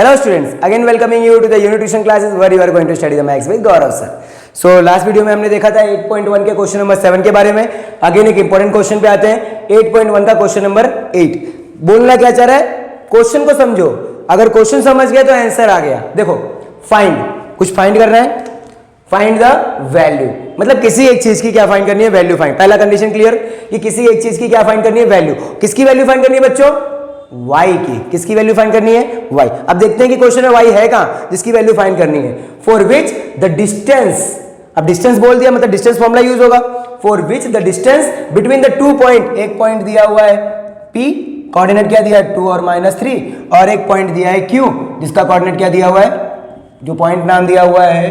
Hello students, again welcoming you to the unit tuition classes where you are going to study the maths with Gaurav sir. So last video में हमने देखा था 8.1 के question number 7 के बारे में. Again एक इंपॉर्टेंट क्वेश्चन पे आते हैं. 8.1 का क्वेश्चन नंबर 8. बोलना क्या चाह रहा है, क्वेश्चन को समझो. अगर क्वेश्चन समझ गए तो आंसर आ गया. देखो फाइंड, कुछ फाइंड करना है. फाइंड द वैल्यू, मतलब किसी एक चीज की क्या फाइंड करनी है, वैल्यू फाइंड. पहला कंडीशन क्लियर कि किसी एक चीज की क्या फाइंड करनी है, वैल्यू. किसकी वैल्यू फाइंड करनी है बच्चों, y की. किसकी वैल्यू फाइंड करनी है, y. अब देखते हैं कि क्वेश्चन में y है कहां जिसकी वैल्यू फाइंड करनी है. फॉर विच द डिस्टेंस, अब डिस्टेंस बोल दिया मतलब डिस्टेंस फॉर्मूला यूज होगा. For which the distance between the 2 point, एक पॉइंट दिया हुआ है p, कोऑर्डिनेट क्या दिया है 2 और -3, और एक पॉइंट दिया है q जिसका कोऑर्डिनेट क्या दिया हुआ है, जो पॉइंट नाम दिया हुआ है,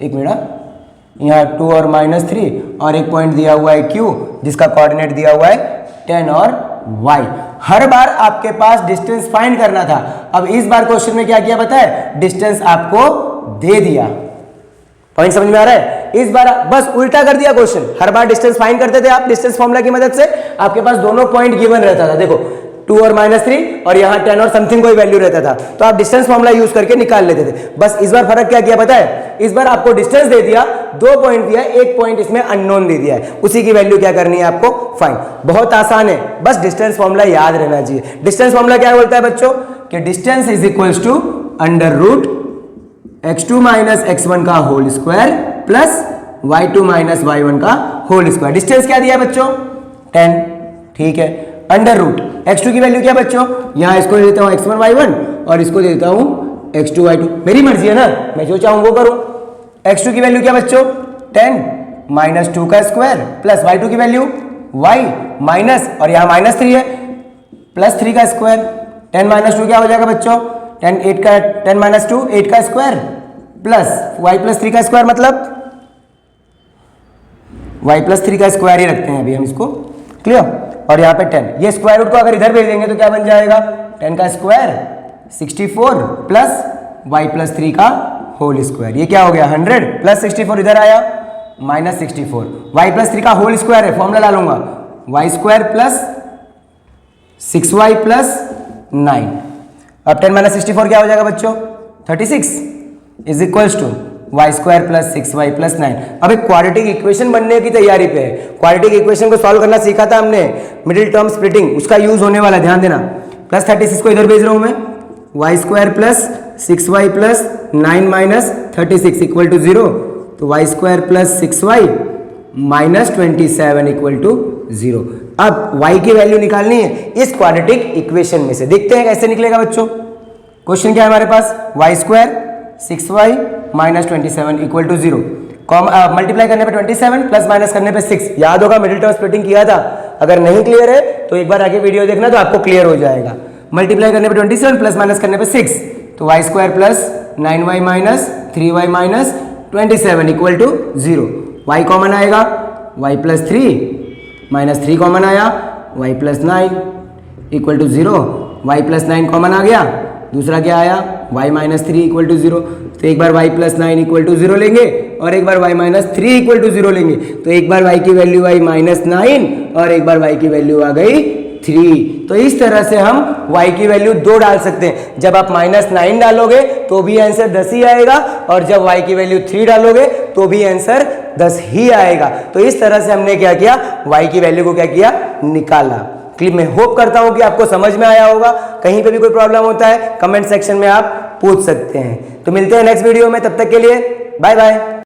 एक मिनट, यहाँ 2 और -3, और एक पॉइंट दिया हुआ है q जिसका कोऑर्डिनेट दिया हुआ है 10 और y. हर बार आपके पास डिस्टेंस फाइंड करना था. अब इस बार क्वेश्चन में क्या किया पता है, डिस्टेंस आपको दे दिया. पॉइंट समझ में आ रहा है. इस बार बस उल्टा कर दिया क्वेश्चन. हर बार डिस्टेंस फाइंड करते थे आप डिस्टेंस फॉर्मूला की मदद से, आपके पास दोनों पॉइंट गिवन रहता था. देखो 2 और -3 और यहाँ 10 और समथिंग कोई वैल्यू रहता था, तो आप डिस्टेंस फॉर्मूला यूज करके निकाल लेते थे. बस इस बार फर्क क्या किया पता है, इस बार आपको डिस्टेंस दे दिया, 2 पॉइंट दिया, एक पॉइंट इसमें अननोन दे दिया है, उसी की वैल्यू क्या करनी है आपको, फाइंड. बहुत आसान है, बस डिस्टेंस फॉर्मूला याद रहना चाहिए. डिस्टेंस फॉर्मूला क्या बोलता है बच्चों, कि distance is equals to under root x2 minus x1 का whole square plus y2 minus y1 का होल स्क्वायर. डिस्टेंस क्या दिया बच्चों, 10. ठीक है, अंडर रूट x2 की वैल्यू क्या बच्चों, यहां इसको दे देता हूं x1 y1 और इसको दे देता हूं x2 y2. मेरी मर्जी है ना, मैं जो चाहूं वो करूं. x2 की वैल्यू क्या बच्चों 10 माइनस 2 का स्क्वायर प्लस y2 की वैल्यू y माइनस, और यहां -3 है, प्लस 3 का स्क्वायर. 10 माइनस 2 क्या हो जाएगा बच्चों, 10 माइनस 2 8 का स्क्वायर प्लस y प्लस 3 का स्क्वायर, मतलब y प्लस 3 का स्क्वायर ही रखते हैं अभी हम इसको. क्लियर. और यहाँ पे 10, ये स्क्वायर रूट को अगर इधर भेज देंगे तो क्या बन जाएगा, 10 का स्क्वायर 64 प्लस y प्लस 3 का होल स्क्वायर. ये क्या हो गया 100 प्लस 64 इधर आया -64. y प्लस 3 का होल स्क्वायर है, फॉर्मूला डालूंगा y square plus 6y plus 9. अब 10 माइनस 64 क्या हो जाएगा बच्चों 36 is equals to y square plus 6y plus 9. अब एक क्वाड्रेटिक इक्वेशन बनने की तैयारी पे है. क्वाड्रेटिक इक्वेशन को सॉल्व करना सीखा था हमने, मिडिल टर्म स्प्लिटिंग, उसका यूज होने वाला, ध्यान देना. प्लस 36 को इधर भेज रहा हूं मैं, y square plus 6y plus 9 minus 36 equal to 0. तो y square plus 6y minus 27 equal to 0. अब y की वैल्यू निकालनी है इस क्वाड्रेटिक इक्वेशन में से. देखते हैं कैसे निकलेगा बच्चों. क्वेश्चन क्या है हमारे पास, y square 6y minus 27 equal to 0. Multiply करने पे 27 प्लस माइनस करने पे 6. याद होगा मिडिल टर्म स्प्लिटिंग किया था. अगर नहीं क्लियर है तो एक बार आगे वीडियो देखना तो आपको क्लियर हो जाएगा. मल्टीप्लाई करने पे 27 प्लस माइनस करने पे 6, तो y square plus 9y minus 3y minus 27 equal to 0. y common आएगा, y प्लस 3 माइनस 3 कॉमन आया, y plus 9 equal to 0. y plus 9 common आ गया, दूसरा क्या आया y माइनस 3 इक्वल टू 0. तो एक बार y प्लस 9 इक्वल टू 0 लेंगे और एक बार y माइनस 3 इक्वल टू 0 लेंगे. तो एक बार y की वैल्यू आई माइनस 9 और एक बार y की वैल्यू आ गई 3. तो इस तरह से हम y की वैल्यू 2 डाल सकते हैं. जब आप -9 डालोगे तो भी आंसर 10 ही आएगा, और जब y की वैल्यू 3 डालोगे तो भी आंसर 10 ही आएगा. तो इस तरह से हमने क्या किया, y की वैल्यू को क्या किया, निकाला. मैं होप करता हूं कि आपको समझ में आया होगा. कहीं पे भी कोई प्रॉब्लम होता है कमेंट सेक्शन में आप पूछ सकते हैं. तो मिलते हैं नेक्स्ट वीडियो में, तब तक के लिए बाय बाय.